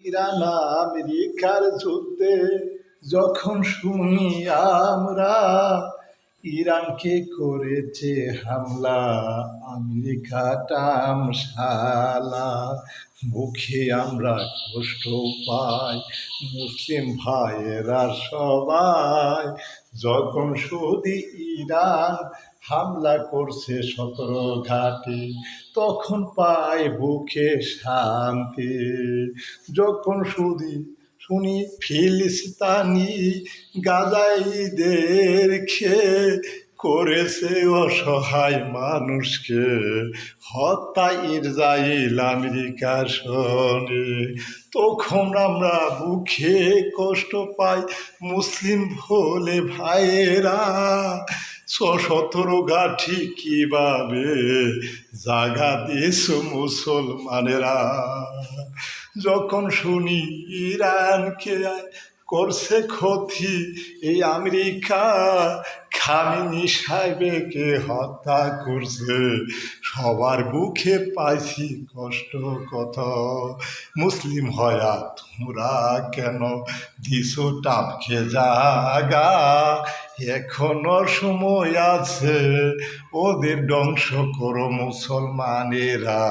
Iran আমেরিকার যুদ্ধে যখন শুনি আমরা ইরানকে করেছে হামলা আমেরিকা শালা, মুখে আমরা কষ্ট পাই মুসলিম ভাইয়েরা সবাই, যখন শুধু ইরান হামলা করছে 17 ঘাটে তখন পাই বুকে শান্তি। যখন শুনি ফিলিস্তানি গাজাইদের খেয়ে করেছে অসহায় মানুষকে হত্যা ইসরায়েল আমেরিকা শোনে, তখন আমরা বুকে কষ্ট পাই মুসলিম হলে ভাইয়েরা। 17 ঘাটি কিভাবে জাগা দিয়েছ মুসলমানেরা, যখন শুনি ইরানকে করছে ক্ষতি এই আমেরিকা, খামেনি সাহেবকে হত্যা করছে, সবার বুকে পাইছি কষ্ট কত। মুসলিম হয়া তোমরা কেন দিছো টাপকে জাগা, এখনো সময় আছে ওদের ধ্বংস করো মুসলমানেরা।